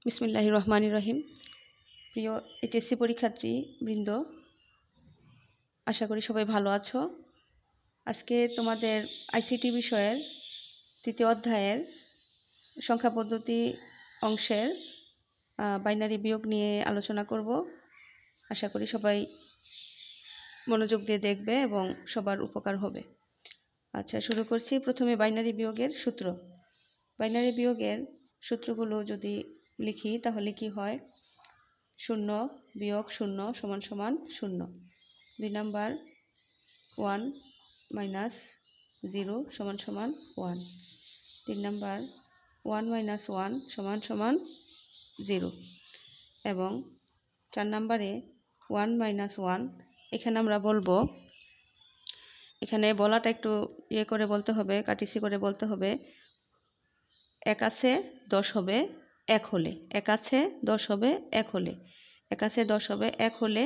বিসমিল্লাহির রহমানির রহিম। প্রিয় এইচএসসি পরীক্ষার্থী বৃন্দ, আশা করি সবাই ভালো আছো। আজকে তোমাদের আইসিটি বিষয়ের তৃতীয় অধ্যায়ের সংখ্যা পদ্ধতি অংশের বাইনারি বিয়োগ নিয়ে আলোচনা করব। আশা করি সবাই মনোযোগ দিয়ে দেখবে এবং সবার উপকার হবে। আচ্ছা, শুরু করছি। প্রথমে বাইনারি বিয়োগের সূত্র। বাইনারি বিয়োগের সূত্রগুলো যদি লিখি তাহলে কি হয়? 0 বিয়োগ 0 সমান সমান 0। 2 নাম্বার 1 মাইনাস 0 সমান সমান 1। 3 নাম্বার 1 মাইনাস 1 সমান সমান 0। এবং 4 নাম্বারে 1 মাইনাস 1, এখানে আমরা বলবো, এখানে বলাটা একটু ইয়ে করে বলতে হবে, কাটিসি করে বলতে হবে। 1 আছে 10 হবে 1 হলে, 1 আছে 10 হবে 1 হলে, 1 আছে 10 হবে 1 হলে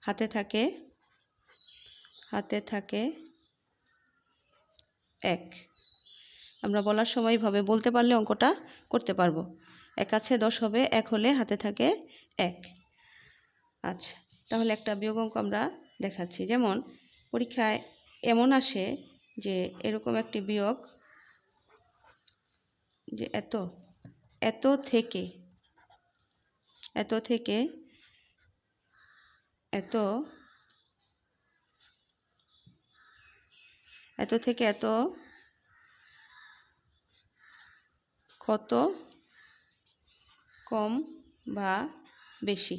হাতে থাকে 1। আমরা বলার সময় ভাবে বলতে পারলে অঙ্কটা করতে পারবো। 1 আছে 10 হবে 1 হলে হাতে থাকে 1। আচ্ছা, তাহলে একটা বিয়োগ অঙ্ক আমরা দেখাচ্ছি। যেমন পরীক্ষায় এমন আসে যে এরকম একটি বিয়োগ, যে এত থেকে এত কত কম বা বেশি?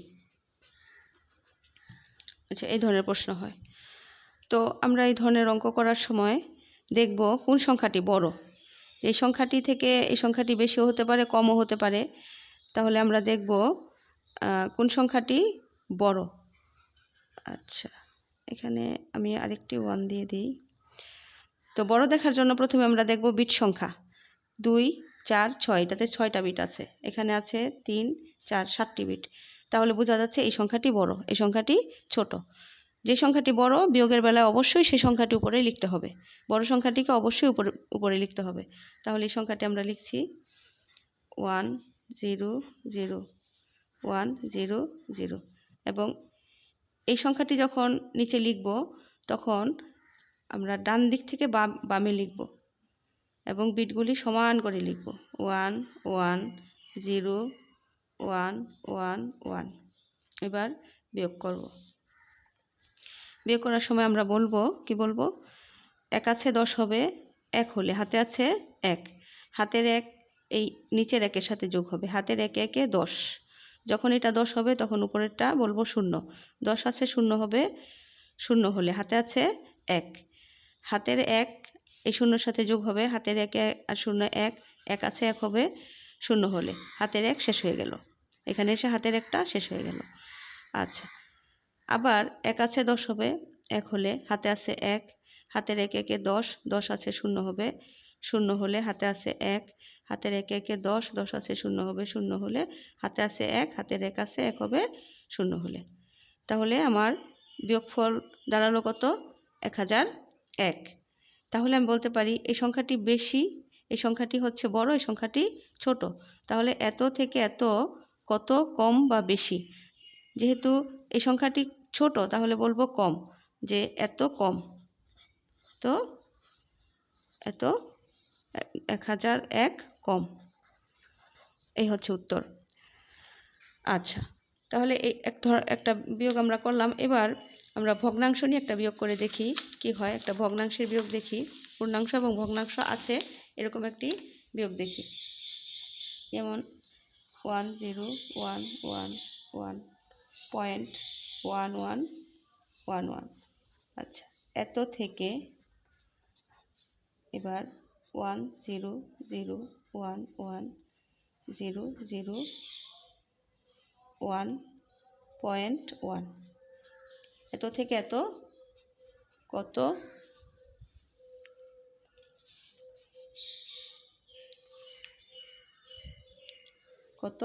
আচ্ছা, এই ধরনের প্রশ্ন হয়। তো আমরা এই ধরনের অঙ্ক করার সময় দেখব কোন সংখ্যাটি বড়। এই সংখ্যাটি থেকে এই সংখ্যাটি বেশিও হতে পারে, কমও হতে পারে। তাহলে আমরা দেখব কোন সংখ্যাটি বড়। আচ্ছা, এখানে আমি আরেকটি 1 দিয়ে দিই। তো বড় দেখার জন্য প্রথমে আমরা দেখব বিট সংখ্যা। 2 4 6, এটাতে 6টা বিট আছে। এখানে আছে 3 4 7টি বিট। তাহলে বোঝা যাচ্ছে এই সংখ্যাটি বড়, এই সংখ্যাটি ছোট। যে সংখ্যাটি বড় বিয়োগের বেলায় অবশ্যই সেই সংখ্যাটি উপরে লিখতে হবে। বড় সংখ্যাটিকে অবশ্যই উপরে লিখতে হবে। তাহলে এই সংখ্যাটি আমরা লিখছি 1 0 0 1 0 0। এবং এই সংখ্যাটি যখন নিচে লিখব তখন আমরা ডান দিক থেকে বামে লিখব এবং বিটগুলি সমান করে লিখব। 1 1 0 1 1 1। এবার বিয়োগ করব। বিয়োগ করার সময় আমরা বলবো, কি বলবো? 1 আছে 10 হবে 1 হলে, হাতে আছে 1, হাতের 1 এই নিচের 1-এর সাথে যোগ হবে। হাতের 1 1 10। যখন এটা 10 হবে তখন উপরেরটা বলবো 0। 10 আছে 0 হবে 0 হলে, হাতে আছে 1, হাতের 1 এই 0-এর সাথে যোগ হবে। হাতের 1 আর 0 1, 1 আছে 1 হবে 0 হলে, হাতের 1 শেষ হয়ে গেল। এখানে এসে হাতের 1টা শেষ হয়ে গেল। আচ্ছা, আবার 1 আছে 10 হবে 1 হলে, হাতে আছে 1, হাতের 1 1 10, 10 আছে 0 হবে 0 হলে, হাতে আছে 1, হাতের 1 1 10, 10 আছে 0 হবে 0 হলে, হাতে আছে 1, হাতের 1 আছে 1 হবে 0 হলে। তাহলে আমার বিয়োগফল দাঁড়ালো কত? 1001। তাহলে আমি বলতে পারি এই সংখ্যাটি বেশি, এই সংখ্যাটি হচ্ছে বড়, এই সংখ্যাটি ছোট। তাহলে এত থেকে এত কত কম বা বেশি? যেহেতু এই সংখ্যাটি ছোট তাহলে বলবো কম, যে এত কম। তো এত 1001 কম, এই হচ্ছে উত্তর। আচ্ছা, তাহলে এই একটা বিয়োগ আমরা করলাম। এবার আমরা ভগ্নাংশ নিয়ে একটা বিয়োগ করে দেখি কি হয়। একটা ভগ্নাংশের বিয়োগ দেখি। পূর্ণাংশ এবং ভগ্নাংশ আছে এরকম একটি বিয়োগ দেখি। যেমন 1 0 1 1 1.1111। আচ্ছা, এত থেকে এবার 1 0 0 1 1 0 0 1.1। এত থেকে এত কত কত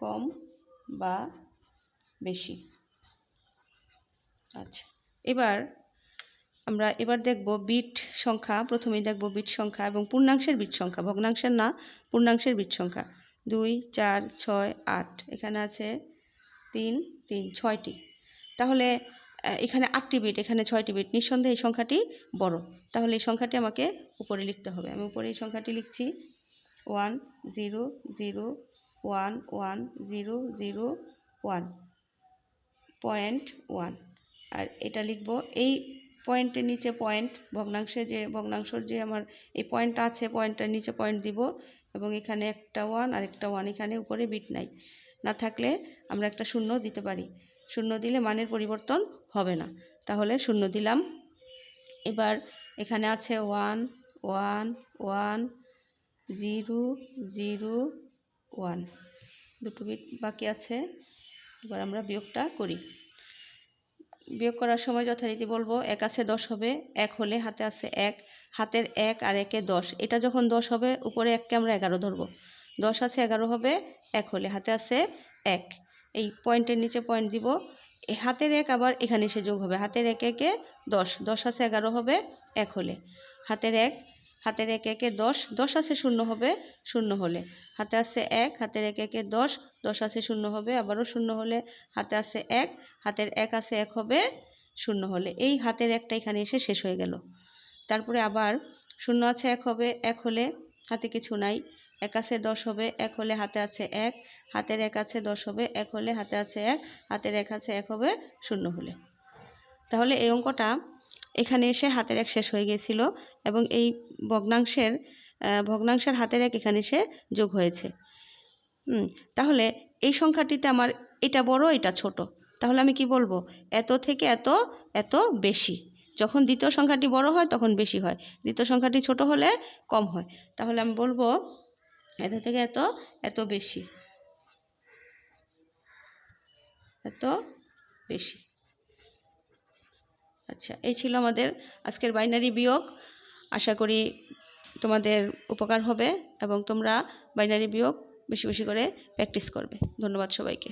কম বা বেশি? আচ্ছা, এবার আমরা এবার দেখব বিট সংখ্যা। প্রথমেই দেখব বিট সংখ্যা এবং পূর্ণাংশের বিট সংখ্যা, ভগ্নাংশের না, পূর্ণাংশের বিট সংখ্যা। 2, 4, 6, 8, এখানে আছে 3, 3, 6টি। তাহলে এখানে 8টি বিট, এখানে 6টি বিট, নিঃসন্দেহে এই সংখ্যাটি বড়। তাহলে এই সংখ্যাটি আমাকে উপরে লিখতে হবে। আমি উপরে এই সংখ্যাটি লিখছি 1 0 0 1 1 0 0 1 0.1। আর এটা লিখব এই পয়েন্টের নিচে পয়েন্ট, ভগ্নাংশের যে আমার এই পয়েন্টটা আছে, পয়েন্টটার নিচে পয়েন্ট দিব এবং এখানে একটা 1 আর একটা 1, এখানে উপরে বিট নাই, না থাকলে আমরা একটা 0 দিতে পারি। 0 দিলে মানের পরিবর্তন হবে না, তাহলে 0 দিলাম। এবার এখানে আছে 1 1 1 0 0 1, দুটো বিট বাকি আছে। এবার আমরা বিয়োগটা করি। বিয়োগ করার সময় যথারীতি বলবো 1 আছে 10 হবে, 1 হলে হাতে আছে 1, হাতের 1 আর 1-এ 10, এটা যখন 10 হবে উপরে 1কে আমরা 11 ধরবো। 10 আছে 11 হবে 1 হলে, হাতে আছে 1, এই পয়েন্টের নিচে পয়েন্ট দিব। এই হাতের 1 আবার এখানে এসে যোগ হবে, হাতের 1 1-এ 10, 10 আছে 11 হবে 1 হলে, হাতের 1 1-এ 10, 10 আছে 0 হবে 0 হলে, হাতে আছে 1, হাতের 1 1-এ 10, 10 আছে 0 হবে আবারও 0 হলে, হাতে আছে 1, হাতের 1 আছে 1 হবে 0 হলে। এই হাতের 1টা এখানে এসে শেষ হয়ে গেল। তারপরে আবার 0 আছে 1 হবে 1 হলে, হাতে কিছু নাই। 1 আছে 10 হবে 1 হলে, হাতে আছে 1, হাতের 1 আছে 10 হবে 1 হলে, হাতে আছে 1, হাতের 1 আছে 1 হবে 0 হলে। তাহলে এই অঙ্কটা এখানে এসে হাতের 1 শেষ হয়ে গিয়েছিল এবং এই ভগ্নাংশের হাতের 1 এখানে এসে যোগ হয়েছে। তাহলে এই সংখ্যাটিতে আমার এটা বড়, এটা ছোট। তাহলে আমি কি বলবো? এত থেকে এত এত বেশি। যখন দ্বিতীয় সংখ্যাটি বড় হয় তখন বেশি হয়, দ্বিতীয় সংখ্যাটি ছোট হলে কম হয়। তাহলে আমি বলবো এত থেকে এত এত বেশি, এত বেশি। আচ্ছা, এই ছিল আমাদের আজকের বাইনারি বিয়োগ। আশা করি তোমাদের উপকার হবে এবং তোমরা বাইনারি বিয়োগ বেশি বেশি করে প্র্যাকটিস করবে। ধন্যবাদ সবাইকে।